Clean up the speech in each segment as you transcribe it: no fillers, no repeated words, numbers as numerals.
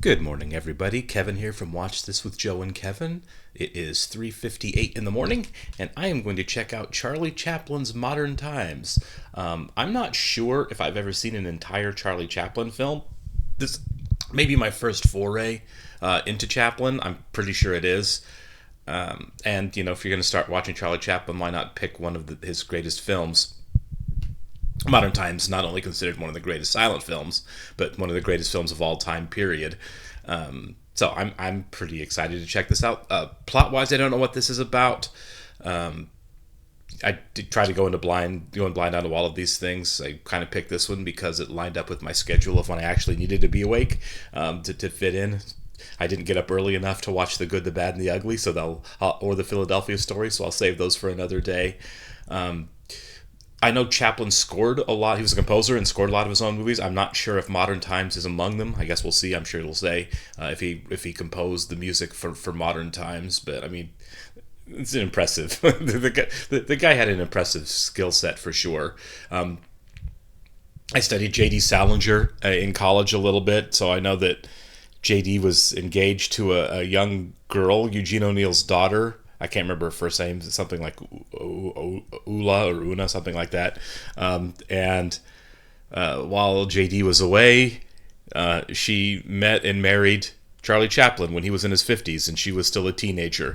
Good morning, everybody. Kevin here from Watch This with Joe and Kevin. It is 3:58 in the morning, and I am going to check out Charlie Chaplin's Modern Times. I'm not sure if I've ever seen an entire Charlie Chaplin film. This may be my first foray into Chaplin. I'm pretty sure it is. And, if you're going to start watching Charlie Chaplin, why not pick one of his greatest films? Modern Times not only considered one of the greatest silent films, but one of the greatest films of all time. Period. So I'm pretty excited to check this out. Plot wise, I don't know what this is about. I did try to going blind onto all of these things. I kind of picked this one because it lined up with my schedule of when I actually needed to be awake to fit in. I didn't get up early enough to watch The Good, the Bad, and the Ugly, or the Philadelphia Story, so I'll save those for another day. I know Chaplin scored a lot. He was a composer and scored a lot of his own movies. I'm not sure if Modern Times is among them. I guess we'll see. I'm sure it'll say if he composed the music for Modern Times. But I mean, it's impressive. the guy had an impressive skill set for sure. I studied J.D. Salinger in college a little bit, so I know that J.D. was engaged to a young girl, Eugene O'Neill's daughter. I can't remember her first name, something like Ula or Una, something like that. And while JD was away, she met and married Charlie Chaplin when he was in his 50s and she was still a teenager.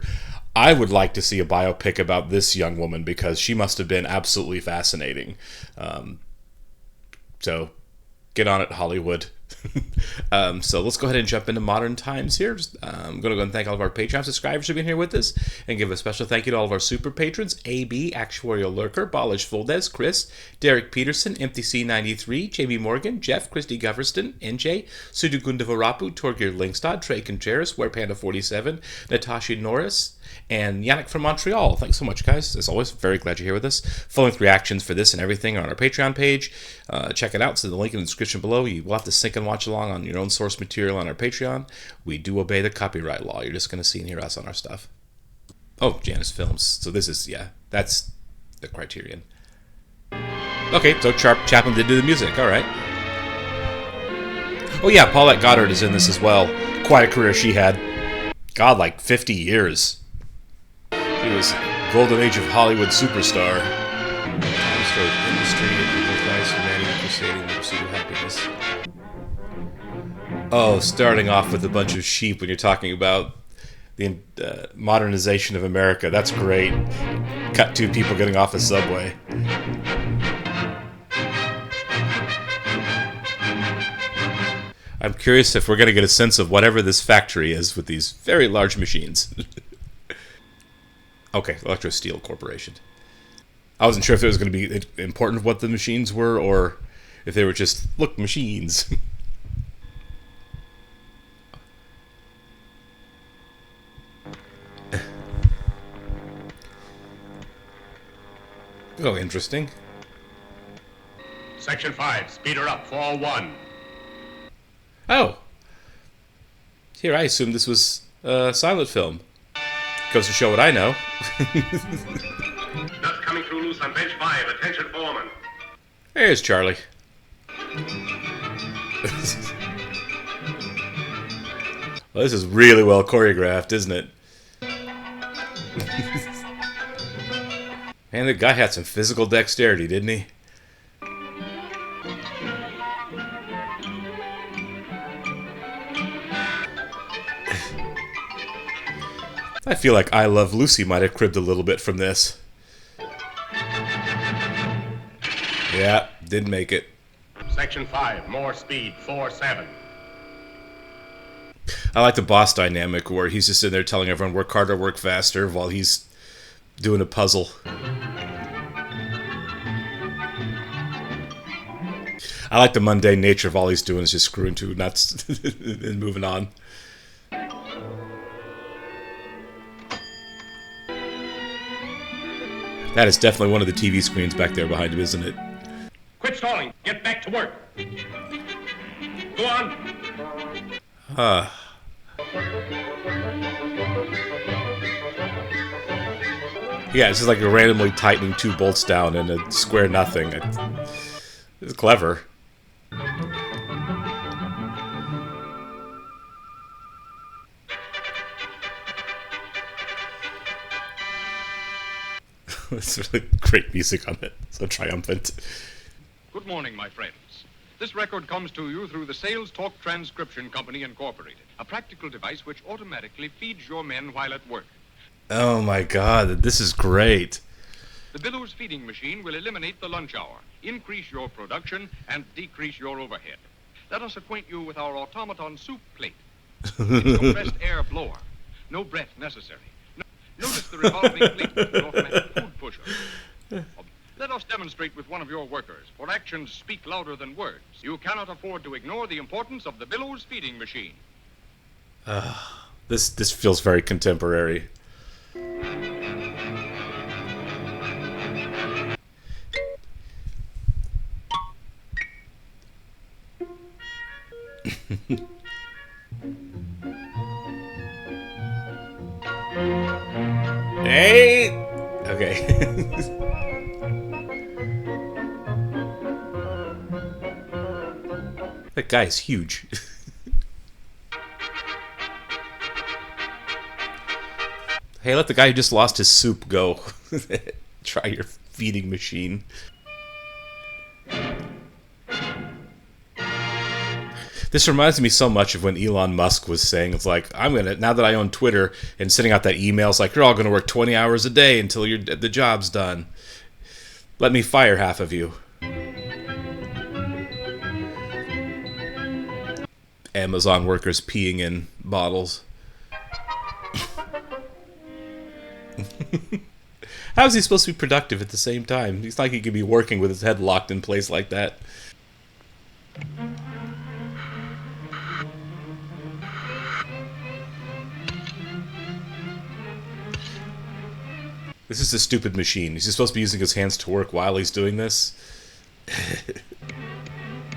I would like to see a biopic about this young woman because she must have been absolutely fascinating. So get on it, Hollywood. So let's go ahead and jump into Modern Times here. I'm going to go and thank all of our Patreon subscribers for being here with us, and give a special thank you to all of our super patrons: AB, Actuarial Lurker, Balish Fuldez, Chris, Derek Peterson, MTC93, JB Morgan, Jeff, Christy Goverston, NJ, Sudugunda Varapu, Torgir Linkstad, Trey Contreras, WerePanda47, Natasha Norris, and Yannick from Montreal. Thanks so much, guys. As always, very glad you're here with us. Full-length reactions for this and everything are on our Patreon page. Check it out. So the link in the description below. You will have to sync and watch along on your own source material on our Patreon. We do obey the copyright law. You're just going to see and hear us on our stuff. Oh, Janus Films. So this is, that's the Criterion. Okay, so Chaplin did do the music. All right. Oh, yeah, Paulette Goddard is in this as well. Quite a career she had. God, like 50 years. He was golden age of Hollywood superstar. Story of industry and equalize humanity, crusading the pursuit of happiness. Oh, starting off with a bunch of sheep when you're talking about the modernization of America. That's great. Cut to people getting off a subway. I'm curious if we're going to get a sense of whatever this factory is with these very large machines. Okay, Electro Steel Corporation. I wasn't sure if it was going to be important what the machines were, or if they were just, look, machines. Oh, interesting. Section 5, speeder up, 401. Oh. Here, I assumed this was a silent film. Goes to show what I know. Nuts coming through loose on bench 5. Attention, foreman. There's Charlie. Well, this is really well choreographed, isn't it? Man, the guy had some physical dexterity, didn't he? I feel like I Love Lucy might have cribbed a little bit from this. Yeah, didn't make it. Section 5, more speed, 47. I like the boss dynamic where he's just sitting there telling everyone work harder, work faster, while he's doing a puzzle. I like the mundane nature of all he's doing is just screwing two nuts and moving on. That is definitely one of the TV screens back there behind him, isn't it? Quit stalling. Get back to work. Go on. Yeah, it's just like randomly tightening two bolts down in a square nothing. It's clever. It's really great music on it. So triumphant. Good morning, my friends. This record comes to you through the Sales Talk Transcription Company, Incorporated, a practical device which automatically feeds your men while at work. Oh my god, this is great. The Billows feeding machine will eliminate the lunch hour, increase your production, and decrease your overhead. Let us acquaint you with our automaton soup plate. It's a compressed air blower. No breath necessary. Notice the revolving plate with the automatic food pusher. Let us demonstrate with one of your workers, for actions speak louder than words. You cannot afford to ignore the importance of the Billows feeding machine. This feels very contemporary. Hey! Okay. That guy's huge. Hey, let the guy who just lost his soup go. Try your feeding machine. This reminds me so much of when Elon Musk was saying, it's like, now that I own Twitter, and sending out that email, it's like, you're all going to work 20 hours a day until the job's done. Let me fire half of you. Amazon workers peeing in bottles. How is he supposed to be productive at the same time? It's like he could be working with his head locked in place like that. This is a stupid machine. He's supposed to be using his hands to work while he's doing this.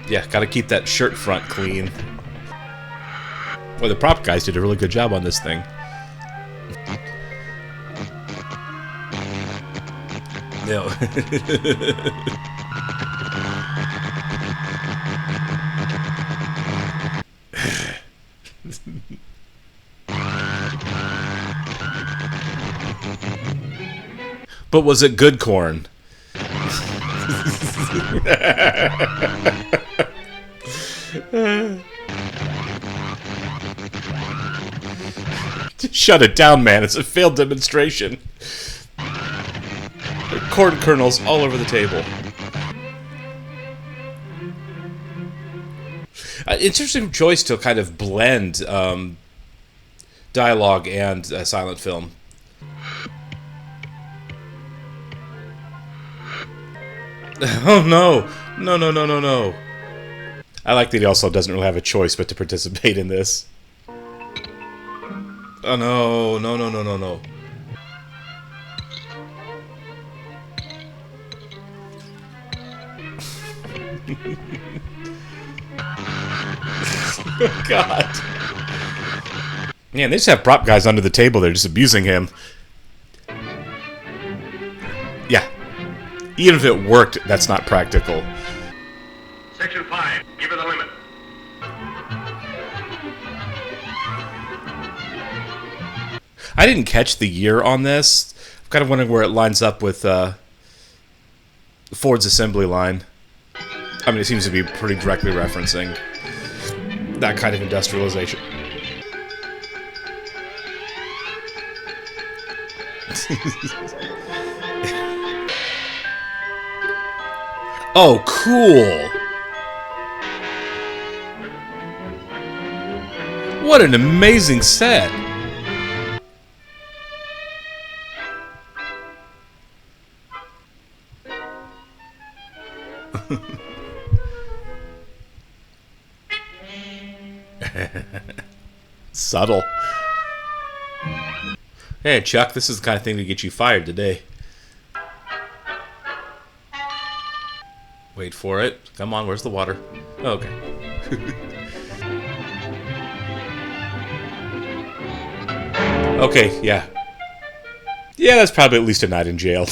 Yeah, gotta keep that shirt front clean. Well, the prop guys did a really good job on this thing. No. But was it good corn? Shut it down, man. It's a failed demonstration. There are corn kernels all over the table. Interesting choice to kind of blend dialogue and silent film. Oh no! No, no, no, no, no. I like that he also doesn't really have a choice but to participate in this. Oh no, no, no, no, no, no. Oh, God. Man, they just have prop guys under the table. They're just abusing him. Yeah. Even if it worked, that's not practical. Section 5, give her the limit. I didn't catch the year on this. I'm kind of wondering where it lines up with Ford's assembly line. I mean, it seems to be pretty directly referencing that kind of industrialization. Oh, cool! What an amazing set! Subtle. Hey, Chuck, this is the kind of thing to get you fired today. Wait for it. Come on, where's the water? Oh, okay. Okay, yeah. Yeah, that's probably at least a night in jail.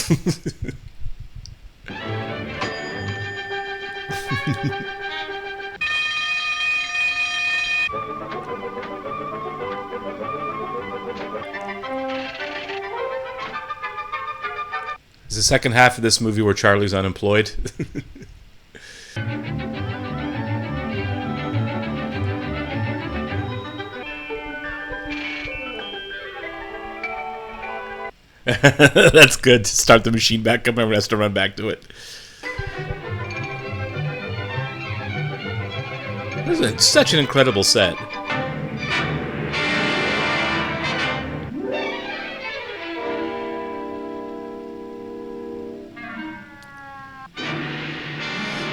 Is the second half of this movie where Charlie's unemployed? That's good. Start the machine back up. Everyone has to run back to it. This is such an incredible set.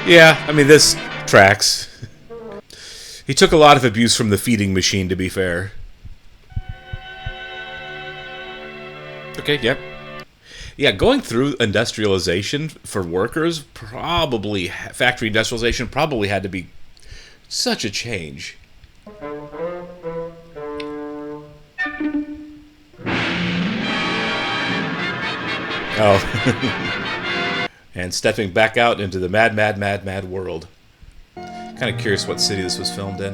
Yeah, I mean, this tracks. He took a lot of abuse from the feeding machine, to be fair. Okay, yep. Yeah, going through industrialization for workers, probably, factory industrialization probably had to be such a change. Oh. And stepping back out into the mad, mad, mad, mad world. Kind of curious what city this was filmed in.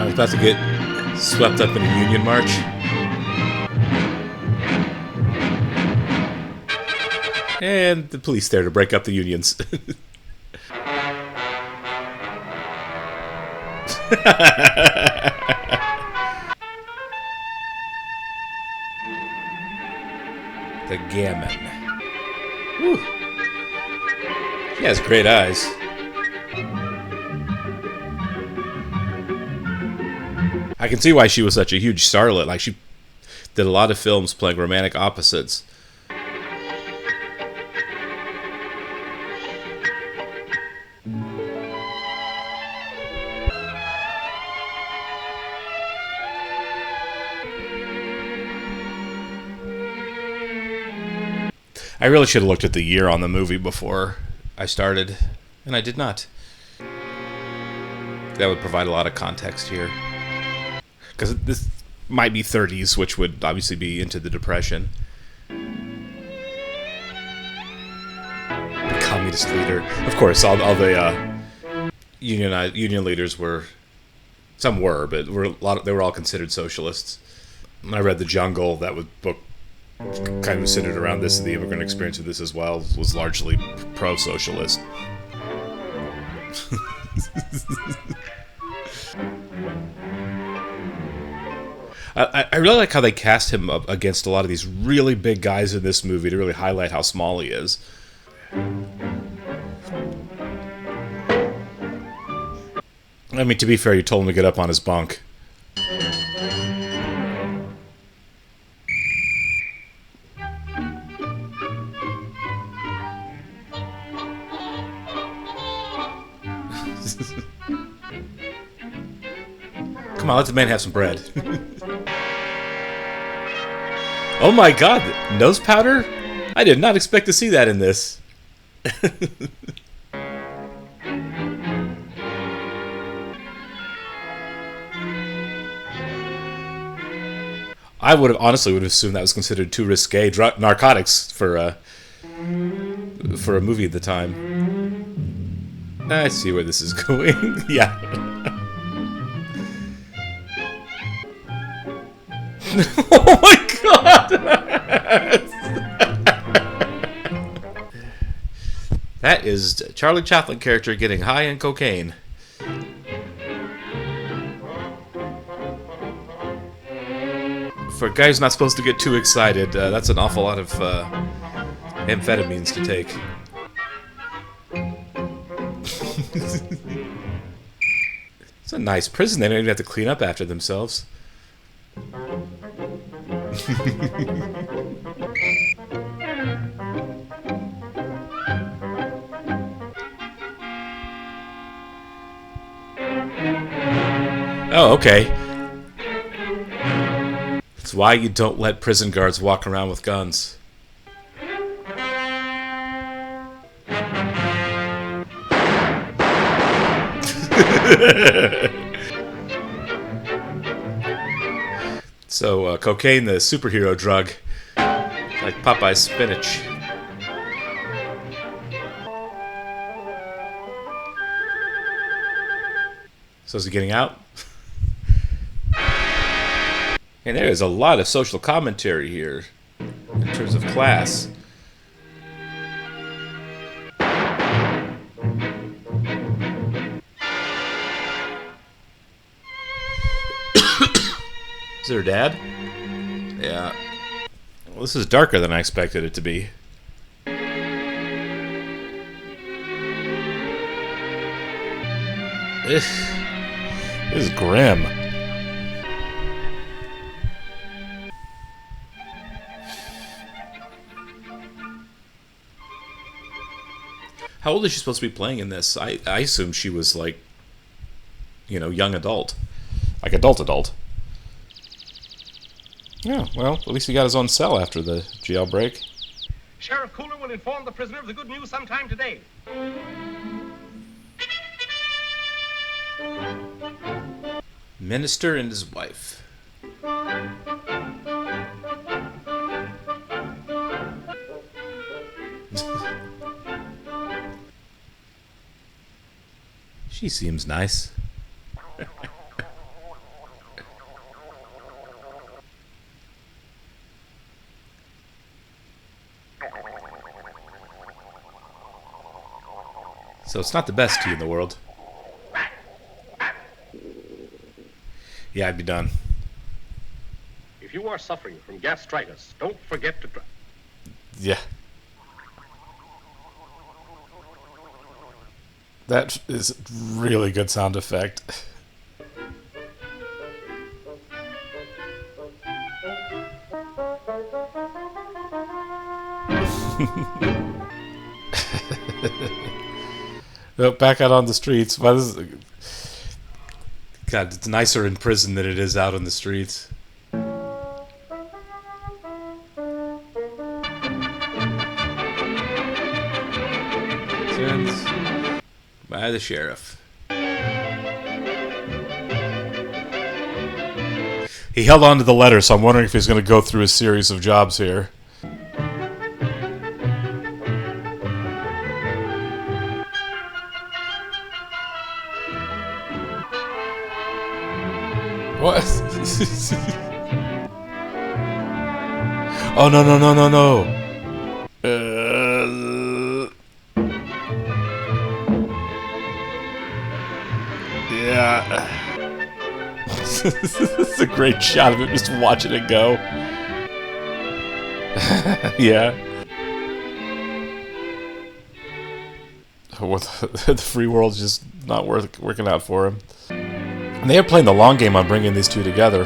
He's about to get swept up in a Union March. And the police there to break up the unions. The gamin. Whew. He has great eyes. I can see why she was such a huge starlet. Like, she did a lot of films playing romantic opposites. I really should have looked at the year on the movie before I started, and I did not. That would provide a lot of context here. Because this might be 30s, which would obviously be into the Depression. The communist leader. Of course, all the union leaders were... Some were, but they were all considered socialists. When I read The Jungle, that book kind of centered around this, and the immigrant experience of this as well was largely pro-socialist. I really like how they cast him up against a lot of these really big guys in this movie to really highlight how small he is. I mean, to be fair, you told him to get up on his bunk. Come on, let the man have some bread. Oh my god, nose powder? I did not expect to see that in this. I would have assumed that was considered too risque narcotics for a movie at the time. I see where this is going. Yeah. Oh my god! That is Charlie Chaplin character getting high in cocaine. For a guy who's not supposed to get too excited, that's an awful lot of amphetamines to take. It's a nice prison. They don't even have to clean up after themselves. Oh, okay. That's why you don't let prison guards walk around with guns. So, cocaine, the superhero drug, like Popeye's spinach. So is he getting out? And there is a lot of social commentary here in terms of class. Is there a dad? Yeah. Well, this is darker than I expected it to be. This is grim. How old is she supposed to be playing in this? I assume she was like, young adult. Like adult. Yeah, well, at least he got his own cell after the jailbreak. Sheriff Cooler will inform the prisoner of the good news sometime today. Minister and his wife. She seems nice. So it's not the best tea in the world. Yeah, I'd be done. If you are suffering from gastritis, don't forget to try. Yeah. That is really good sound effect. Back out on the streets. God, it's nicer in prison than it is out on the streets. Sins by the sheriff. He held on to the letter, so I'm wondering if he's going to go through a series of jobs here. What? Oh, no. Yeah. This is a great shot of it, just watching it go. Yeah. The free world's just not working out for him. And they are playing the long game on bringing these two together.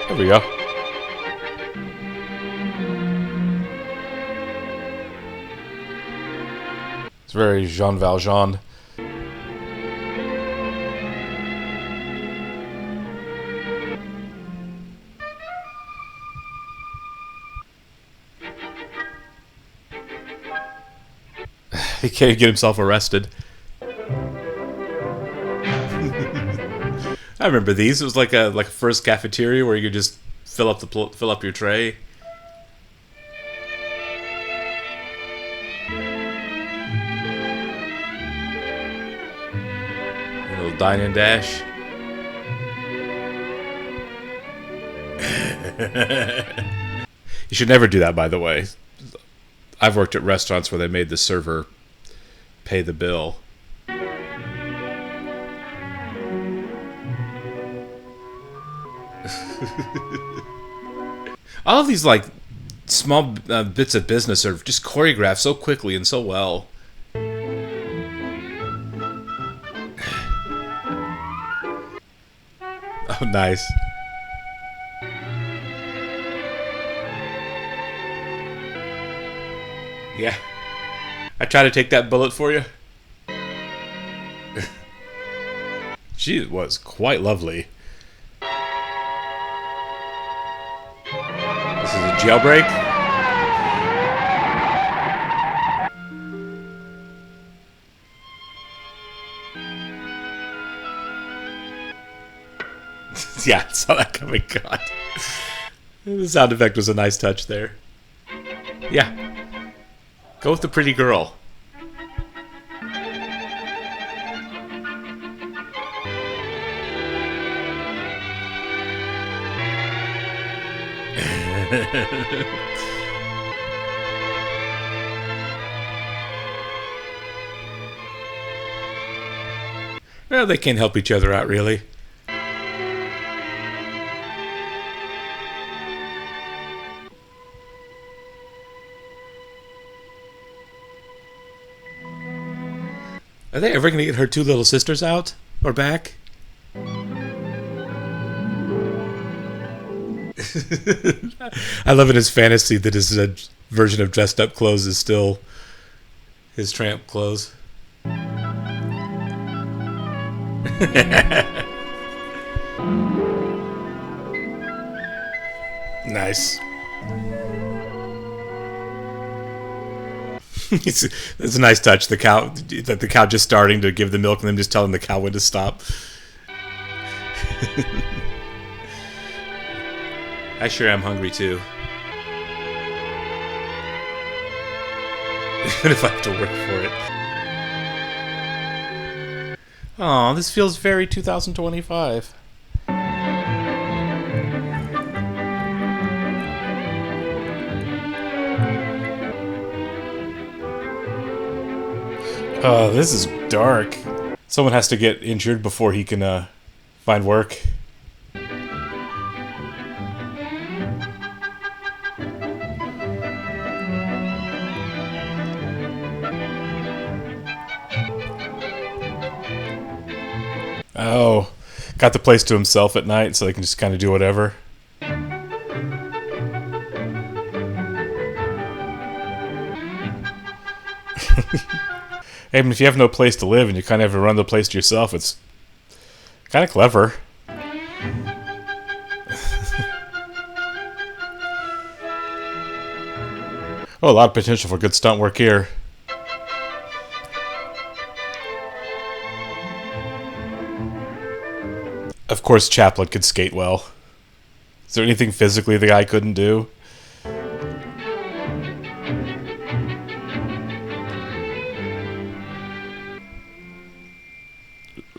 There we go. It's very Jean Valjean. He can't get himself arrested. I remember these. It was like a first cafeteria where you could just fill up your tray. A little dine and dash. You should never do that, by the way. I've worked at restaurants where they made the server pay the bill. All of these small bits of business are just choreographed so quickly and so well. Oh, nice. Yeah. I try to take that bullet for you. She was quite lovely. This is a jailbreak. Yeah, I saw that coming. God. The sound effect was a nice touch there. Yeah. Go with the pretty girl. Well, they can't help each other out, really. Are they ever going to get her two little sisters out? Or back? I love in his fantasy that his version of dressed up clothes is still his tramp clothes. Nice. It's a nice touch. The cow just starting to give the milk and then just telling the cow when to stop. I sure am hungry too. Even if I have to work for it. Oh, this feels very 2025. Oh, this is dark. Someone has to get injured before he can find work. Oh, got the place to himself at night so they can just kind of do whatever. Hey, if you have no place to live and you kind of have to run the place to yourself, it's kind of clever. Oh, a lot of potential for good stunt work here. Of course, Chaplin could skate well. Is there anything physically the guy couldn't do?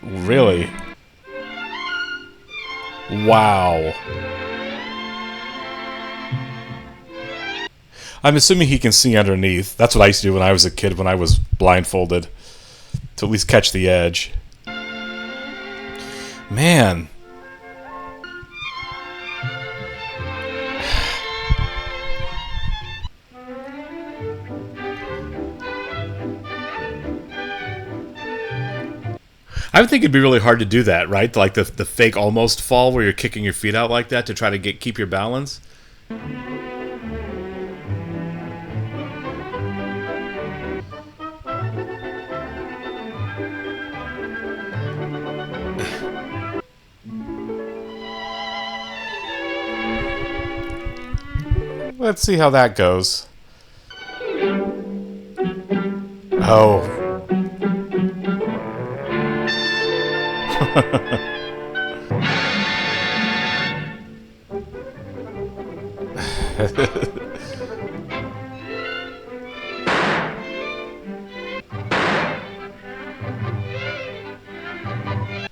Really? Wow. I'm assuming he can see underneath. That's what I used to do when I was a kid, when I was blindfolded. To at least catch the edge. Man. I would think it'd be really hard to do that, right? Like the fake almost fall where you're kicking your feet out like that to try to keep your balance. Let's see how that goes. Oh.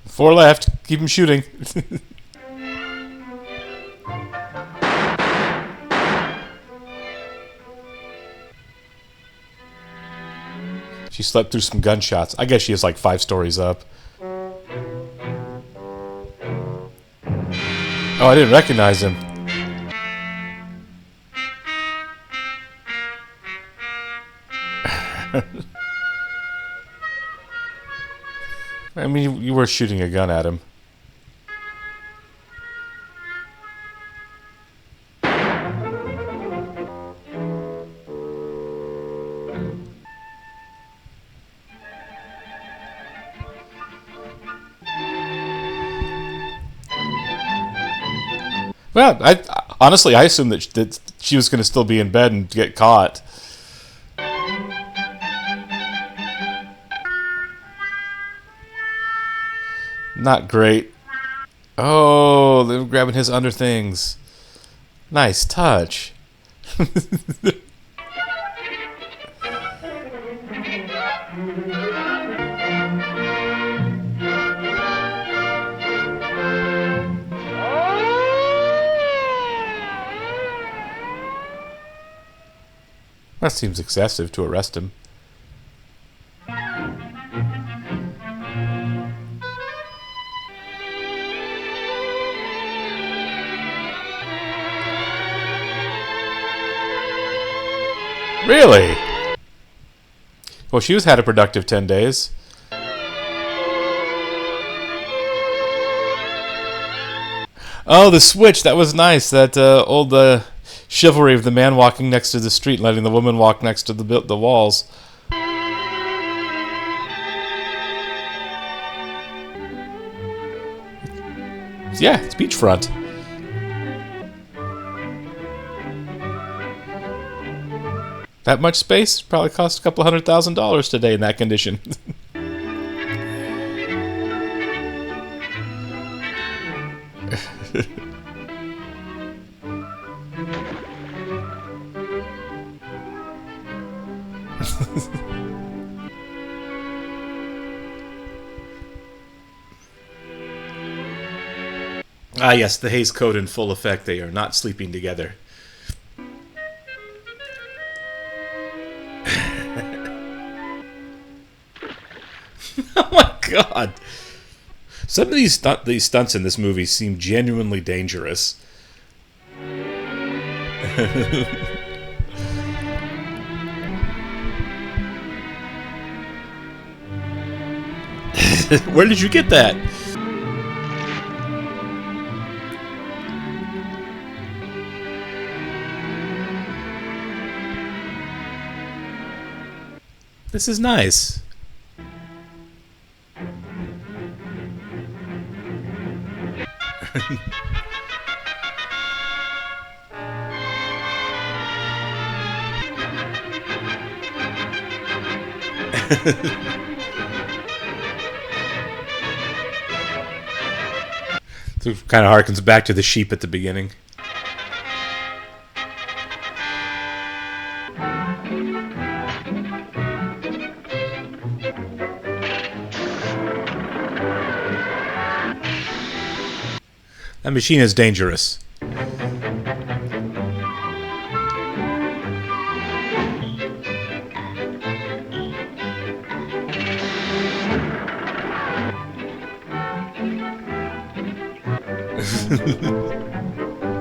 Four left. Keep him shooting. She slept through some gunshots. I guess she is like 5 stories up. Oh, I didn't recognize him. I mean, you were shooting a gun at him. Well, honestly, I assumed that she was going to still be in bed and get caught. Not great. Oh, they're grabbing his under things. Nice touch. That seems excessive to arrest him. Really? Well, she was had a productive 10 days. Oh, the switch. That was nice. That old chivalry of the man walking next to the street and letting the woman walk next to the walls. Yeah, it's beachfront. That much space probably cost a couple $100,000 today in that condition. Ah, yes, the Hays Code in full effect. They are not sleeping together. Oh my god! Some of these stunts in this movie seem genuinely dangerous. Where did you get that? This is nice. It kind of harkens back to the sheep at the beginning. That machine is dangerous.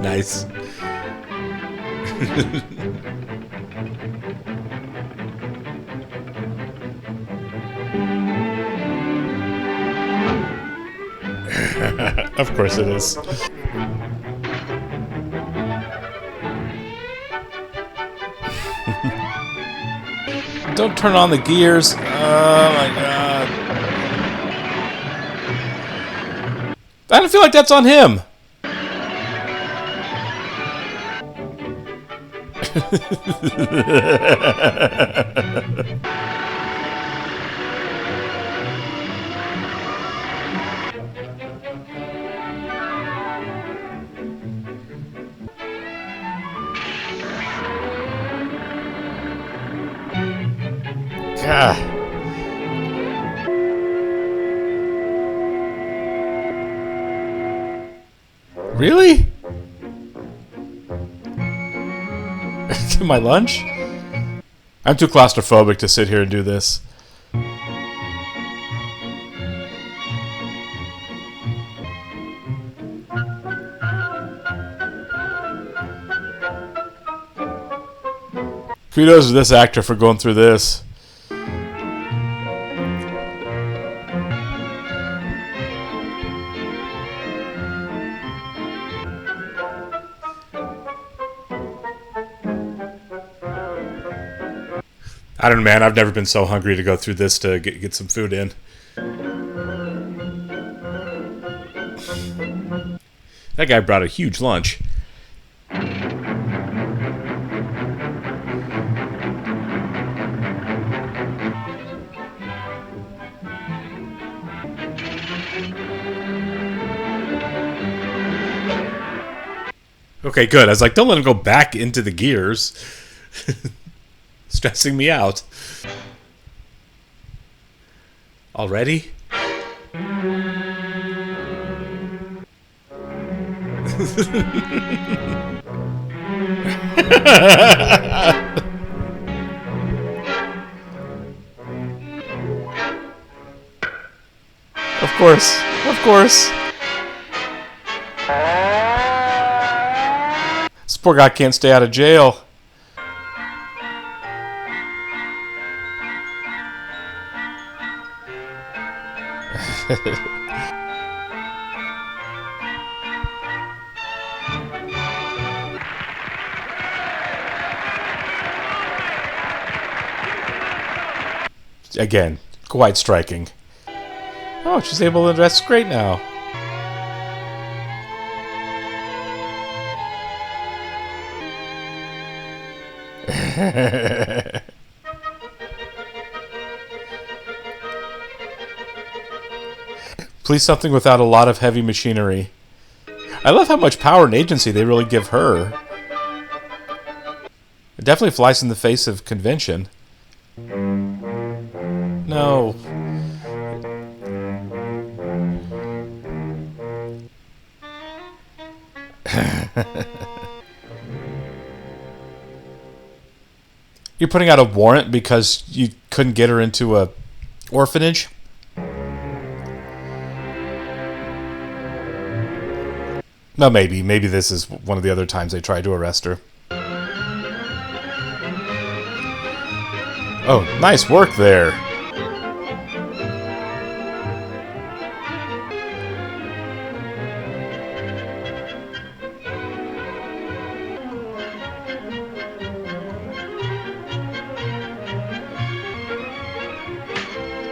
Nice. Of course it is. Don't turn on the gears. Oh my god. I don't feel like that's on him. God. Really? My lunch? I'm too claustrophobic to sit here and do this. Kudos to this actor for going through this. I don't know, man. I've never been so hungry to go through this to get some food in. That guy brought a huge lunch. Okay, good. I was like, don't let him go back into the gears. Stressing me out. Already? course. Of course. This poor guy can't stay out of jail. Again, quite striking. Oh, she's able to dress great now. Please, something without a lot of heavy machinery. I love how much power and agency they really give her. It definitely flies in the face of convention. No. You're putting out a warrant because you couldn't get her into a orphanage? No, maybe. Maybe this is one of the other times they tried to arrest her. Oh, nice work there.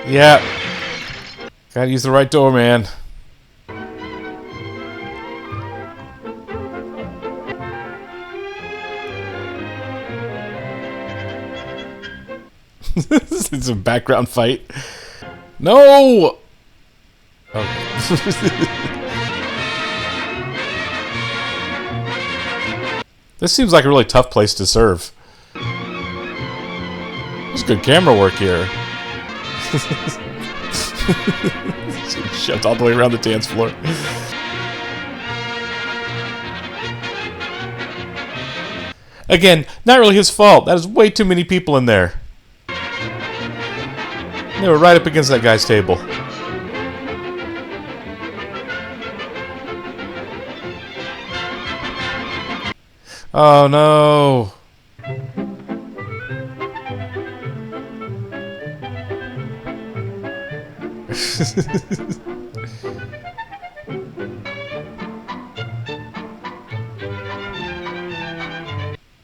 Yeah. Gotta use the right door, man. This is a background fight. No! Oh. This seems like a really tough place to serve. There's good camera work here. Shoved all the way around the dance floor. Again, not really his fault. That is way too many people in there. They were right up against that guy's table. Oh no.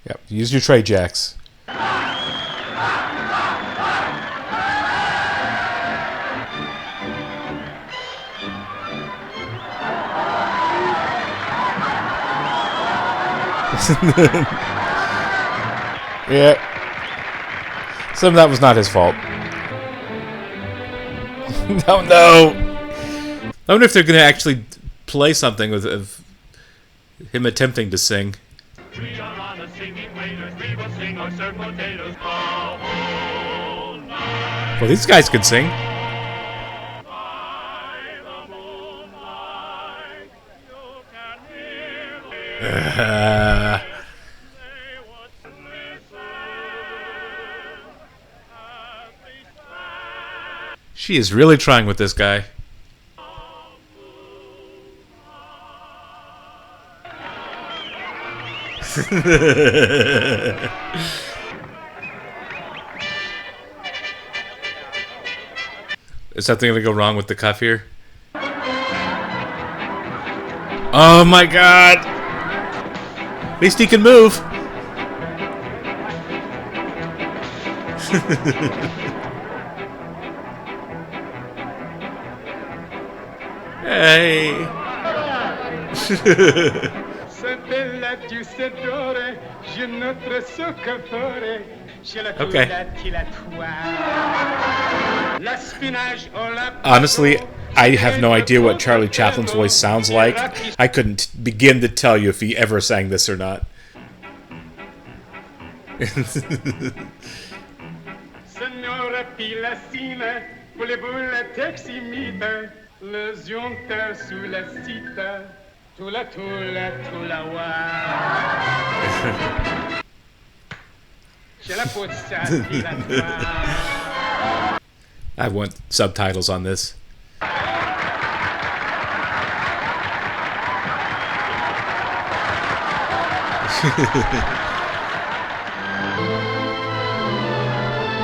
Yep, use your tray jacks. Yeah. Some of that was not his fault. No, no. I wonder if they're going to actually play something with of him attempting to sing. We are on a singing wailers. We will sing or serve potatoes all night. Well, these guys can sing. She is really trying with this guy. Is something gonna go wrong with the cuff here? Oh my god! At least he can move! Hey! Okay. Honestly, I have no idea what Charlie Chaplin's voice sounds like. I couldn't begin to tell you if he ever sang this or not. Signora Pilacina, voulez-vous la taximite? Le zionta sous la cita, tula wa. Je la puzza I want subtitles on this.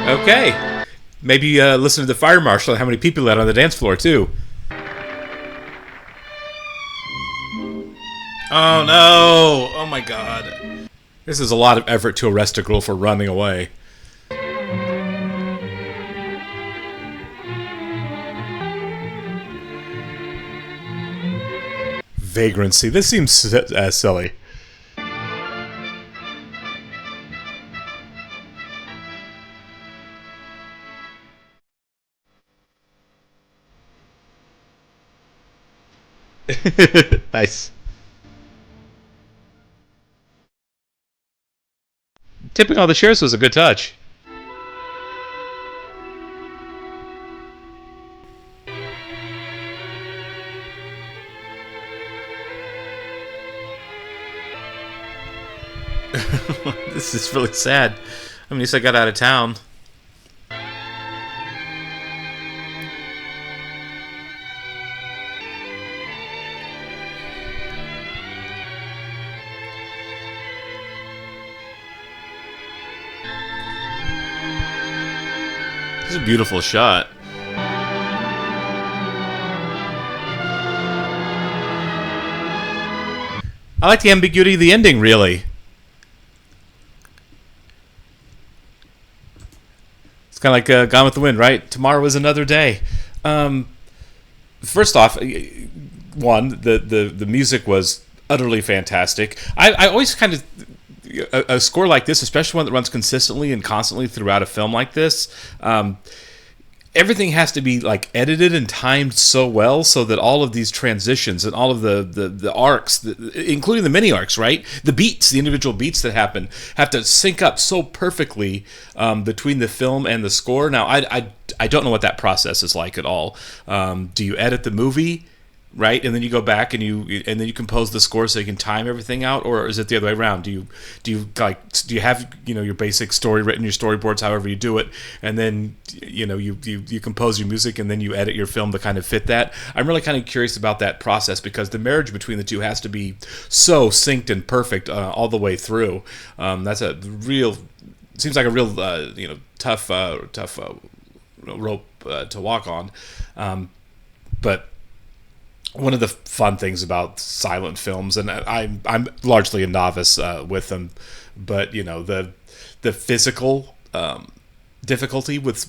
Okay. Maybe listen to the fire marshal and how many people let on the dance floor, too. Oh, no. Oh, my God. This is a lot of effort to arrest a girl for running away. Vagrancy. This seems silly. Nice. Tipping all the shares was a good touch. This is really sad. I mean, at least I got out of town. This is a beautiful shot. I like the ambiguity of the ending, really. It's kind of like Gone with the Wind, right? Tomorrow is another day. First off, the music was utterly fantastic. I always kind of a score like this, especially one that runs consistently and constantly throughout a film like this. Everything has to be like edited and timed so well so that all of these transitions and all of the arcs, including the mini arcs, right? The beats, the individual beats that happen, have to sync up so perfectly between the film and the score. Now, I don't know what that process is like at all. Do you edit the movie? Right, and then you go back and then you compose the score so you can time everything out, or is it the other way around? Do you have your basic story written, your storyboards, however you do it, and then you compose your music and then you edit your film to kind of fit that? I'm really kind of curious about that process because the marriage between the two has to be so synced and perfect all the way through. That's a real seems like a real tough rope to walk on, but one of the fun things about silent films, and I'm largely a novice with them, but the physical difficulty with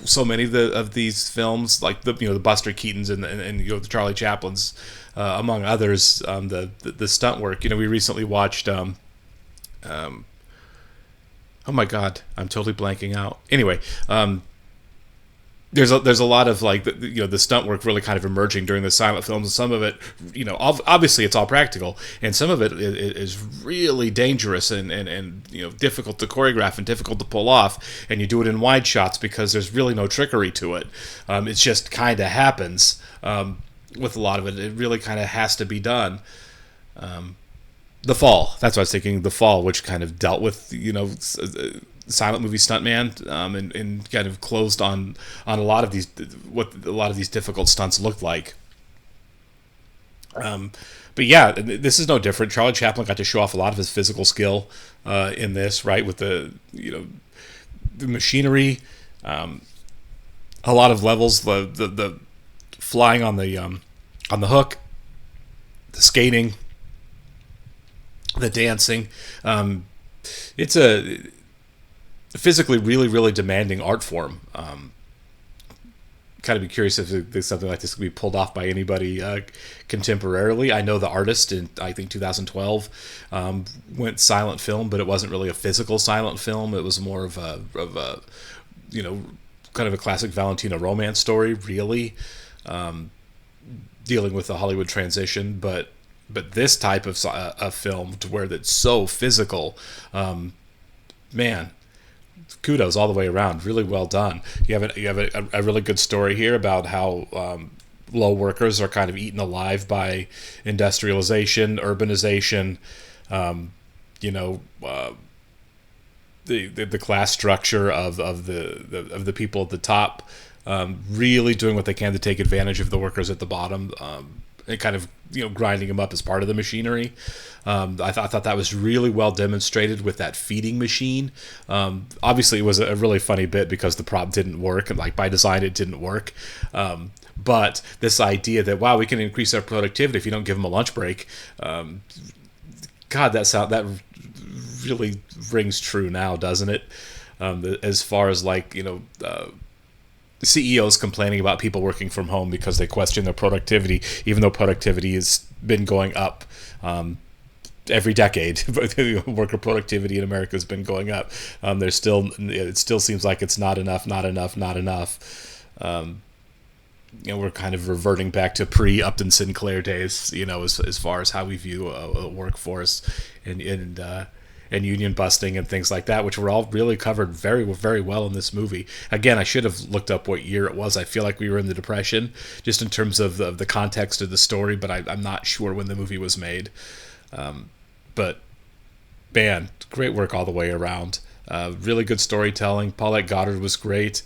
so many of these films, like the Buster Keatons and the Charlie Chaplins, among others, the stunt work. We recently watched. Oh my God, I'm totally blanking out. Anyway. There's a lot of the stunt work really kind of emerging during the silent films, and some of it, obviously it's all practical, and some of it is really dangerous and difficult to choreograph and difficult to pull off, and you do it in wide shots because there's really no trickery to it. It just kind of happens with a lot of it. It really kind of has to be done. The Fall, that's what I was thinking. The Fall, which kind of dealt with silent movie stuntman, and kind of closed on a lot of these difficult stunts looked like. But yeah, this is no different. Charlie Chaplin got to show off a lot of his physical skill in this, right? With the machinery, a lot of levels, the flying on the hook, the skating, the dancing. It's a physically really, really demanding art form. Kind of be curious if something like this could be pulled off by anybody contemporarily. I know the artist in, I think, 2012 went silent film, but it wasn't really a physical silent film. It was more of a kind of a classic Valentino romance story, really, dealing with the Hollywood transition. But this type of film, to where that's so physical, man, kudos all the way around. Really well done. You have a really good story here about how low workers are kind of eaten alive by industrialization, urbanization, the class structure of the people at the top, really doing what they can to take advantage of the workers at the bottom. and kind of grinding him up as part of the machinery. I thought that was really well demonstrated with that feeding machine. Obviously, it was a really funny bit because the prop didn't work, and like by design it didn't work. But this idea that we can increase our productivity if you don't give them a lunch break. God, that really rings true now, doesn't it? As far as like CEOs complaining about people working from home because they question their productivity, even though productivity has been going up every decade. Worker productivity in America has been going up. It still seems like it's not enough. We're kind of reverting back to pre-Upton Sinclair days, as far as how we view a workforce and union busting and things like that, which were all really covered very, very well in this movie. Again, I should have looked up what year it was. I feel like we were in the Depression, just in terms of the context of the story, but I'm not sure when the movie was made. But, man, great work all the way around. Really good storytelling. Paulette Goddard was great.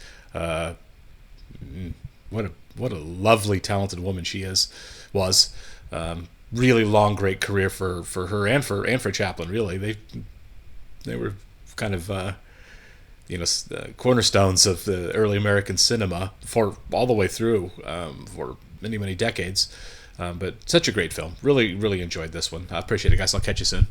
What a lovely, talented woman she was. Really long, great career for her and for Chaplin. Really, they were kind of cornerstones of the early American cinema for all the way through for many decades. But such a great film. Really, really enjoyed this one. I appreciate it, guys. I'll catch you soon.